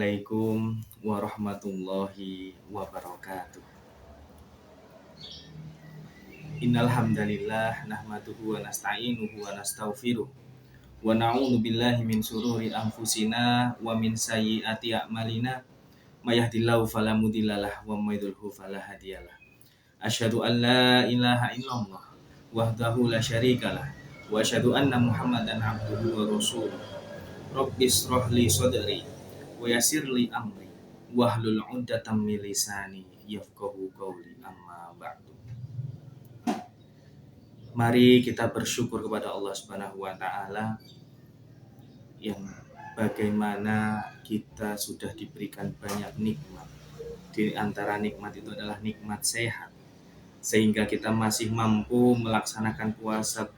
Assalamualaikum warahmatullahi wabarakatuh. Innal hamdalillah nahmaduhu wa nasta'inuhu wa nastaghfiruh wa na'udzu billahi min shururi anfusina wa min sayyiati a'malina may yahdihillahu fala mudhillalah wa may yudhlil fala hadiyalah. Asyhadu an la ilaha illallah wahdahu la syarikalah wa asyhadu anna Muhammadan abduhu wa rasuluh. Rabbis shrah li sadri wa yassir li amri wahlul 'uqdatam min lisani yafqahu qawli amma ba'du. Mari kita bersyukur kepada Allah Subhanahu wa taala yang bagaimana kita sudah diberikan banyak nikmat. Di antara nikmat itu adalah nikmat sehat, sehingga kita masih mampu melaksanakan puasa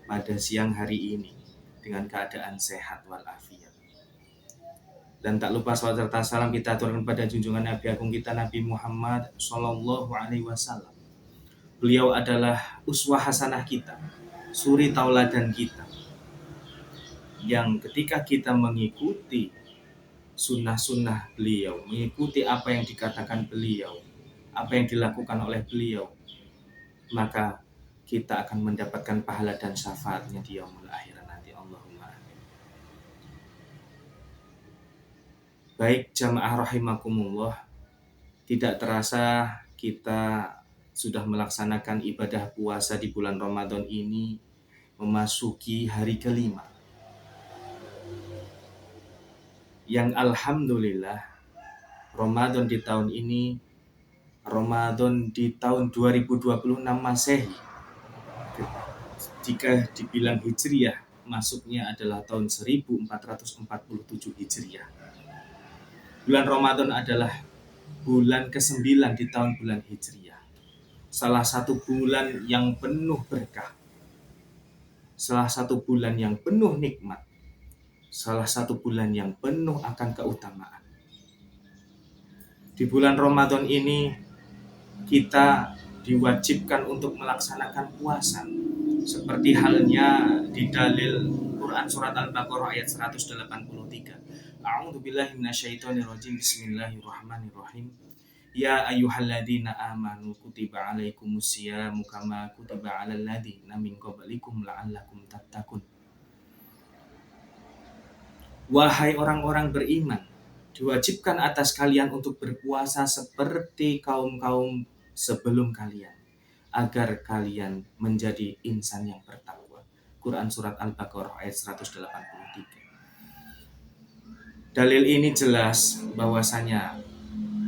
pada siang hari ini dengan keadaan sehat walafiat. Dan tak lupa salawat serta salam kita aturkan pada junjungan Nabi agung kita Nabi Muhammad Sallallahu Alaihi Wasallam. Beliau adalah uswah hasanah kita, suri tauladan kita, yang ketika kita mengikuti sunnah-sunnah beliau, mengikuti apa yang dikatakan beliau, apa yang dilakukan oleh beliau, maka kita akan mendapatkan pahala dan syafaatnya di yaumul akhir nanti. Allahumma amin. Baik jamaah rahimakumullah, tidak terasa kita sudah melaksanakan ibadah puasa di bulan Ramadan ini memasuki hari kelima. Yang alhamdulillah Ramadan di tahun ini, Ramadan di tahun 2026 Masehi, jika dibilang Hijriah, masuknya adalah tahun 1447 Hijriah. Bulan Ramadan adalah bulan ke-9 di tahun bulan Hijriah. Salah satu bulan yang penuh berkah, salah satu bulan yang penuh nikmat, salah satu bulan yang penuh akan keutamaan. Di bulan Ramadan ini kita diwajibkan untuk melaksanakan puasa, seperti halnya di dalil Quran surat Al-Baqarah ayat 183. A'udzubillahi minasyaitonirrajim. Bismillahirrahmanirrahim. Ya ayyuhalladzina amanu kutiba alaikumusyamu kama kutiba alal ladzina min qablikum la'allakum tattaqun. Wahai orang-orang beriman, diwajibkan atas kalian untuk berpuasa seperti kaum-kaum sebelum kalian, agar kalian menjadi insan yang bertakwa. Quran surat Al-Baqarah ayat 183. Dalil ini jelas bahwasanya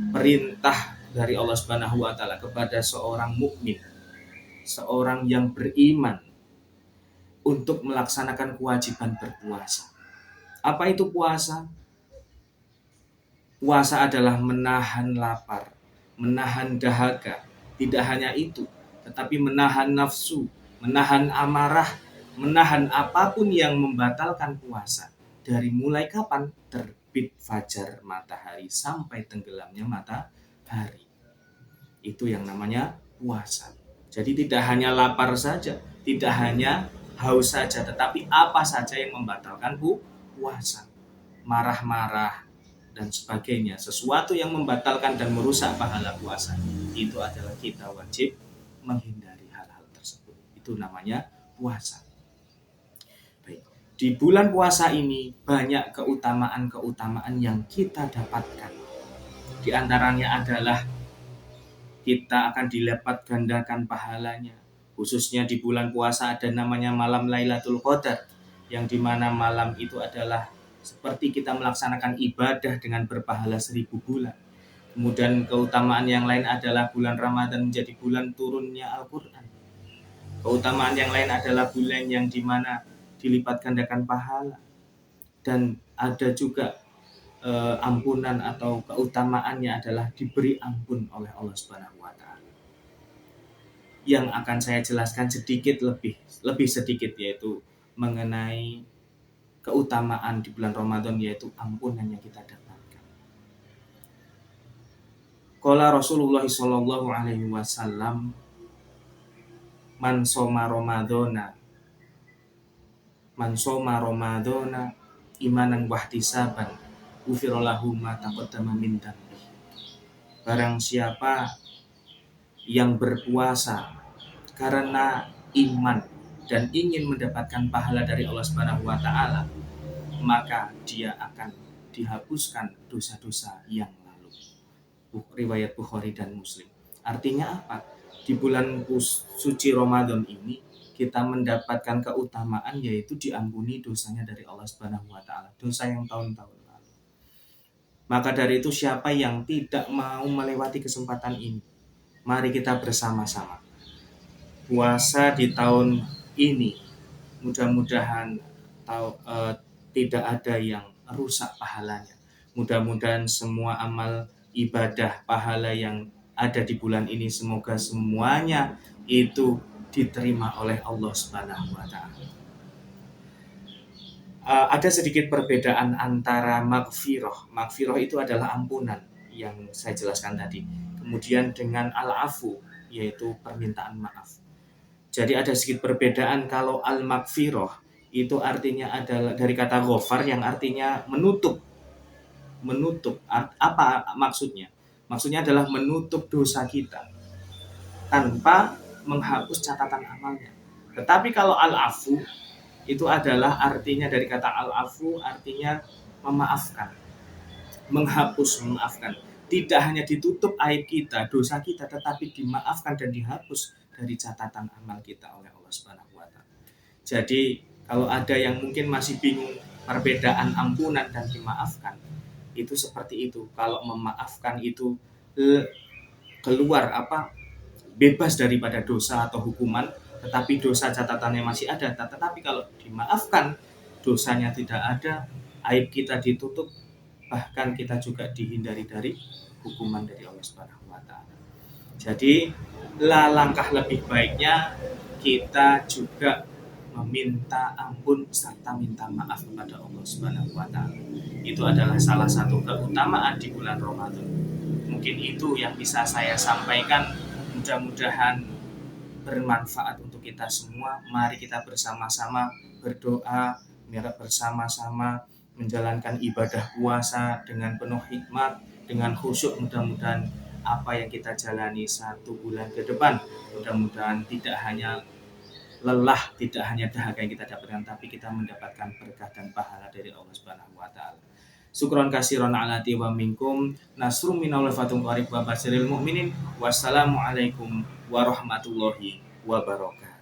perintah dari Allah Subhanahu wa taala kepada seorang mukmin, seorang yang beriman, untuk melaksanakan kewajiban berpuasa. Apa itu puasa? Puasa adalah menahan lapar, menahan dahaga. Tidak hanya itu, tetapi menahan nafsu, menahan amarah, menahan apapun yang membatalkan puasa. Dari mulai kapan? Terbit fajar matahari sampai tenggelamnya matahari. Itu yang namanya puasa. Jadi tidak hanya lapar saja, tidak hanya haus saja, tetapi apa saja yang membatalkan puasa. Marah-marah dan sebagainya, sesuatu yang membatalkan dan merusak pahala puasa, itu adalah kita wajib menghindari hal-hal tersebut. Itu namanya puasa. Baik. Di bulan puasa ini banyak keutamaan-keutamaan yang kita dapatkan. Di antaranya adalah kita akan dilipat gandakan pahalanya. Khususnya di bulan puasa ada namanya malam Lailatul Qadar, yang dimana malam itu adalah seperti kita melaksanakan ibadah dengan berpahala 1000 bulan. Kemudian keutamaan yang lain adalah bulan Ramadan menjadi bulan turunnya Al-Quran. Keutamaan yang lain adalah bulan yang dimana dilipat gandakan pahala. Dan ada juga ampunan atau keutamaannya adalah diberi ampun oleh Allah Subhanahu wa taala. Yang akan saya jelaskan sedikit lebih sedikit, yaitu mengenai keutamaan di bulan Ramadan, yaitu ampunan yang kita dapatkan. Qala Rasulullah sallallahu alaihi wasallam, man shoma Ramadana imanan wahtisaban ghufira lahu ma taqaddama min dhanbi. Barang siapa yang berpuasa karena iman dan ingin mendapatkan pahala dari Allah Subhanahu wa taala, maka dia akan dihapuskan dosa-dosa yang lalu. Riwayat Bukhari dan Muslim. Artinya apa? Di bulan suci Ramadan ini kita mendapatkan keutamaan, yaitu diampuni dosanya dari Allah Subhanahu wa taala, dosa yang tahun-tahun lalu. Maka dari itu, siapa yang tidak mau melewati kesempatan ini, mari kita bersama-sama puasa di tahun ini. Mudah-mudahan tidak ada yang rusak pahalanya. Mudah-mudahan semua amal ibadah pahala yang ada di bulan ini, semoga semuanya itu diterima oleh Allah Subhanahu wa taala. Ada sedikit perbedaan antara maghfirah. Maghfirah itu adalah ampunan yang saya jelaskan tadi. Kemudian dengan al-afu, yaitu permintaan maaf. Jadi ada sedikit perbedaan. Kalau al-maghfirah itu artinya adalah dari kata ghafar yang artinya menutup. Apa maksudnya? Maksudnya adalah menutup dosa kita tanpa menghapus catatan amalnya. Tetapi kalau al-afu itu adalah artinya dari kata al-afu, artinya memaafkan, menghapus, memaafkan. Tidak hanya ditutup aib kita, dosa kita, tetapi dimaafkan dan dihapus dari catatan amal kita oleh Allah Subhanahu wa taala. Jadi kalau ada yang mungkin masih bingung perbedaan ampunan dan dimaafkan, itu seperti itu. Kalau memaafkan itu keluar bebas daripada dosa atau hukuman, tetapi dosa catatannya masih ada. Tetapi kalau dimaafkan, dosanya tidak ada, aib kita ditutup, bahkan kita juga dihindari dari hukuman dari Allah Subhanahu wa taala. Jadi langkah lebih baiknya kita juga meminta ampun serta minta maaf kepada Allah Subhanahu wa taala. Itu adalah salah satu keutamaan di bulan Ramadan. Mungkin itu yang bisa saya sampaikan. Mudah-mudahan bermanfaat untuk kita semua. Mari kita bersama-sama berdoa, bersama-sama menjalankan ibadah puasa dengan penuh hikmat, dengan khusyuk. Mudah-mudahan apa yang kita jalani 1 bulan ke depan, mudah-mudahan tidak hanya lelah, tidak hanya dahaga yang kita dapatkan, tapi kita mendapatkan berkah dan pahala dari Allah Subhanahu wa taala. Syukron kasiron alati wa minkum, nasrum minallahi fatum qarib wa basiril mu'minin. Wassalamualaikum warahmatullahi wabarakatuh.